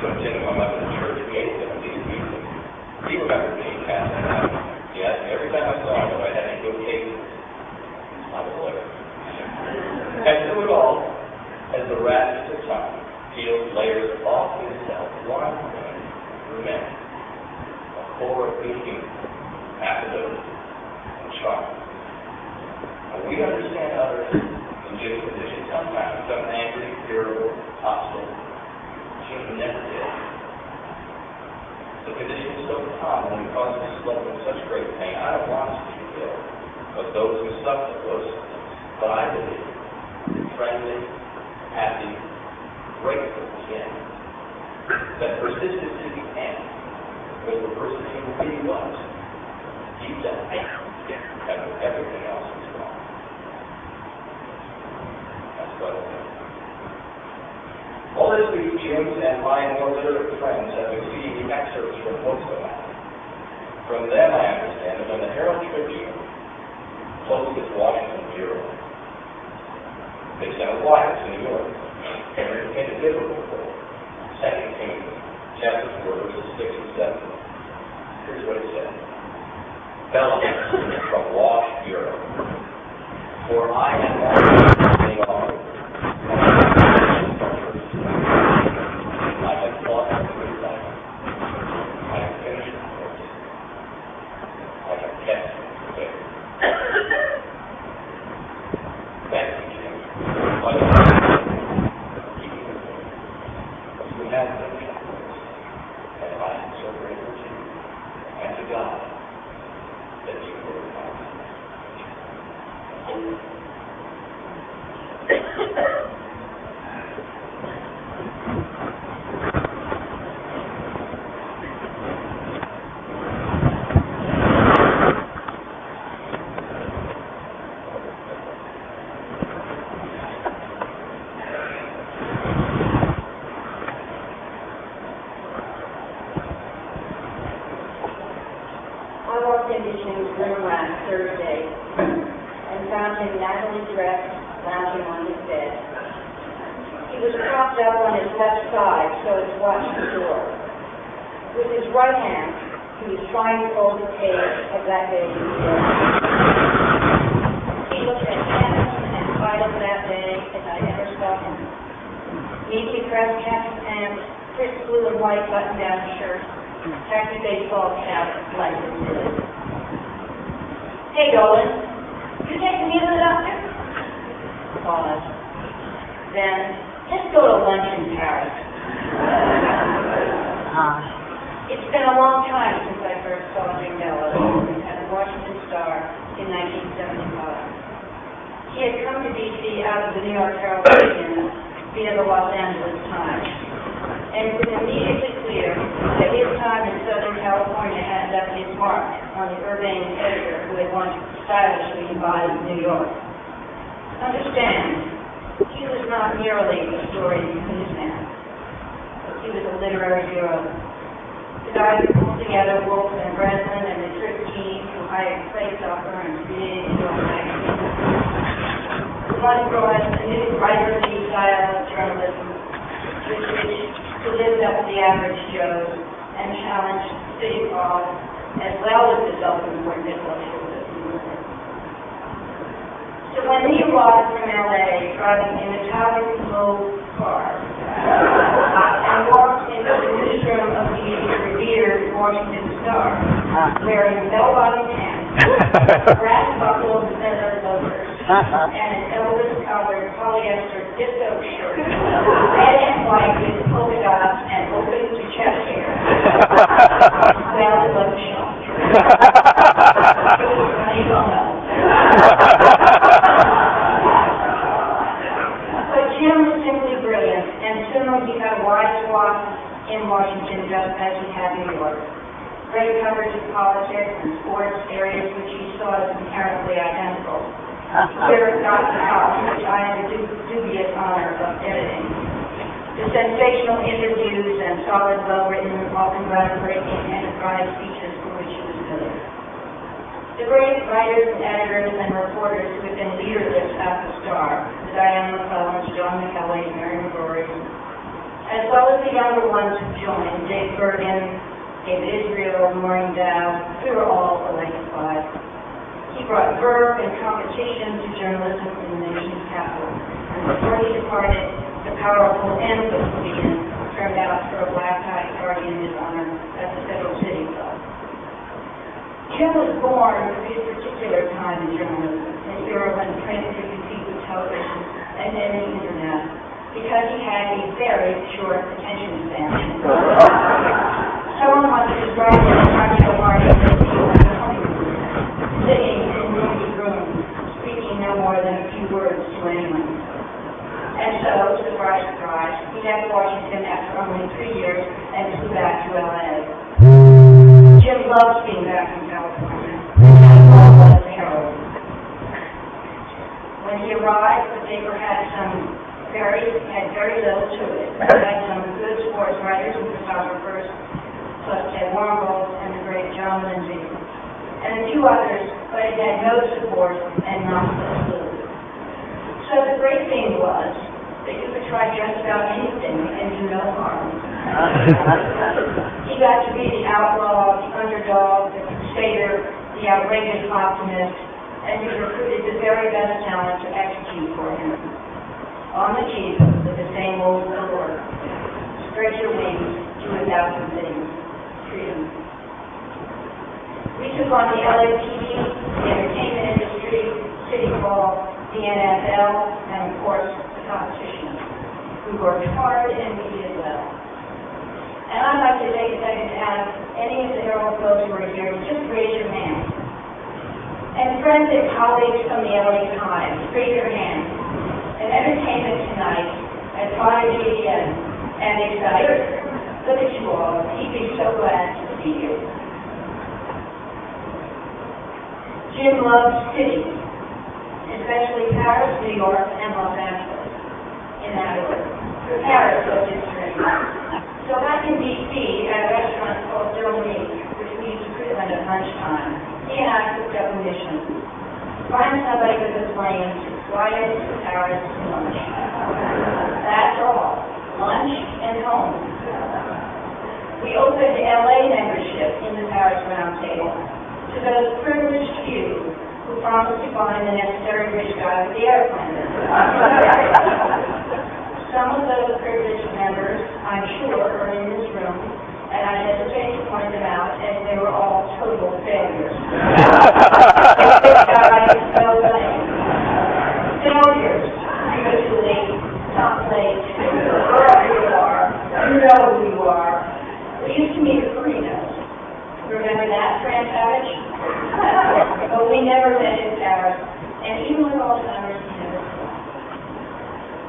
to attend my mother's church meeting at these meetings. He remembered me, and yes, every time I saw him, if I had any good cases, I was there. And through it all, as the ravages of time peeled layers off himself, one thing remained: a core of being, affability, and charm. And we understand others in Jim's position sometimes, some angry, irritable, hostile. Jim never did. The condition is so common and causes us in such great pain. I don't want us to be ill, but those who suffer those things. But I believe friendly, happy, grateful to the end. That persisted to the end was the person he really was. Deep down, after everything else was gone. That's what it is. All this week, Jim's and my more literate friends have received excerpts from books of mine. From them, I understand that when the Herald Tribune closed its Washington bureau, they sent a wire to New York and indicated biblical quote, 2 Kings, chapter 4, verses 6 and 7. Here's what it said. Bellows from Wash Bureau. For I am already on. I have fought a good fight. I have finished the course. I have kept the faith. Thank you, Jim. You have finished the course. And I am so grateful to you and to God that you were alive. I walked into Jim's room last Thursday and found him nattily dressed, lounging on his bed. He was propped up on his left side so as to watch the door. With his right hand, he was trying to fold the page of that day's book. He looked as handsome and vital that day as I ever saw him. Neatly pressed khaki pants, crisp blue and white button-down shirt, khaki baseball cap, blanket fitted. Hey, Dolan, you taking me to the doctor? Pause. Then, let's go to lunch in Paris. It's been a long time since I first saw Jim Bellows at the Washington Star in 1975. He had come to D.C. out of the New York Herald Tribune via the Los Angeles Times. And it was immediately clear that his time in Southern California had left his mark on the urbane editor who had once stylishly embodied New York. Understand, he was not merely a storied newsman. He was a literary hero. The guy who pulled together Wolf and Breslin and the Trick Team who hired play soccer and created New York magazine. The one who brought a new writerly style of journalism, which to live up to the average Joes and challenge city laws as well as the self-important intellectualism movement. So when he arrived from L.A. driving an Italian low car and walked into the newsroom of the revered Washington Star wearing bell-bottom pants, brass-buckled feather loafers, and an Elvis-colored polyester disco shirt, red and white with polka dots and open to chest hair. Well, it was a shock. I don't know. But Jim was simply brilliant, and soon he got a wide swath in Washington just as he had New York. Great coverage of politics and sports, areas which he saw as inherently identical. Here got the house, which I had the dubious honor of editing. The sensational interviews and solid, well-written, often groundbreaking enterprise speeches for which he was noted. The great writers and editors and reporters who have been leaderless at the Star, the Diane McClellan's, John McKelway, Mary McGrory, as well as the younger ones who joined, Dave Bergen, David Israel, Maureen Dow, we were all electrified. He brought verve and competition to journalism in the nation's capital. And before he departed, the powerful and the Sohigian turned out for a black-tie party in his honor at the Federal City Club. Jim was born for his particular time in journalism, an era when print could compete with television and then the internet, because he had a very short attention span. Someone once described him as having a heart of sitting in roomy rooms, speaking no more than a few words to anyone. And so, surprise, surprise, he left Washington after only 3 years and flew back to L.A. Jim loves being back in California, and all was the Herald. When he arrived, the paper had very little to it. It had some good sports writers and photographers, plus Ted Warngold and the great John Lindsay, and a few others, but it had no support and not a clue. So the great thing was that you could try just about anything and do no harm. He got to be the outlaw, the underdog, the crusader, the outrageous optimist, and he recruited the very best talent to execute for him. On the Jeep with the same old allure. Spread your wings, do 1,000 things. Freedom. We took on the LAPD, the entertainment industry, City Hall, the NFL, and of course, the competition. We worked hard and we did well. And I'd like to take a second to ask any of the Herald folks who are here to just raise your hand. And friends and colleagues from the LA Times, raise your hand. And entertainment tonight at 5 p.m. and excited. Look at you all. He'd be so glad to see you. Jim loves cities, especially Paris, New York, and Los Angeles, in that order. Paris was his dream. So back in D.C. at a restaurant called Dolan, which we used to frequent at lunchtime, he and I cooked up a mission. Find somebody with a plane to fly into Paris for lunch. That's all. Lunch and home. We opened LA membership in the Paris Roundtable to those privileged few who promised to find the necessary rich guy with the airplane. Some of those privileged members, I'm sure, are in this room, and I hesitate to point them out, as they were all total failures. Failures, usually not late. Wherever you are, you know who you are. We used to meet at Marina's. Remember that, Fran Savage? But we never met in Paris, and even with Alzheimer's, we never saw.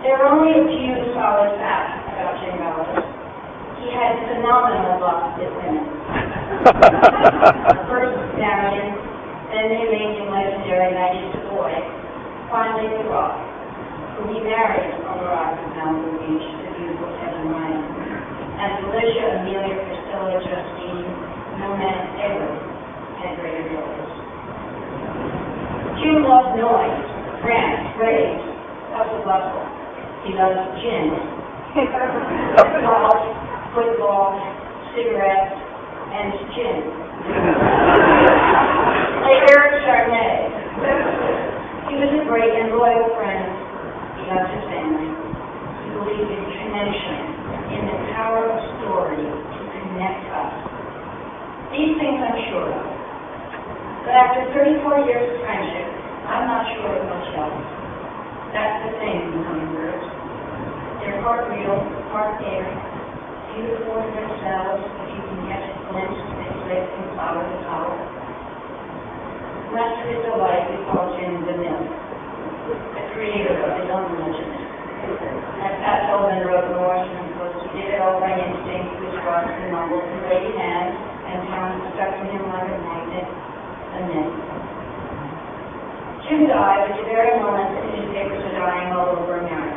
There are only a few solid facts about Jim Bellows. He had phenomenal luck with women. First Marion, then the amazing legendary Maggie Savoy, finally the Rock, who he married on the rocks of Malibu Beach, the beautiful Kevin Ryan. And Felicia, Amelia, Priscilla, Justine, no man ever had greater joys. Jim loved noise, rants, raves, hustle bustle. He loves gin, golf, football, cigarettes, and gin. Later, Chardonnay. He was a great and loyal friend. He loved his family. He believed in connection, in the power of story to connect us. These things I'm sure of. But after 34 years of friendship, I'm not sure of much else. That's the thing with hummingbirds. They're part real, part air, beautiful in themselves if you can catch a glimpse they slip from flower to flower. Much to his delight, we call Jim the Mill, the creator of his own legend. As Pat Dolan wrote in the Washington Post, he did it all by instinct, which was and mumbled and ready hands, and talent stuck to him like a magnet, a net. Jim died at the very moment that newspapers are dying all over America.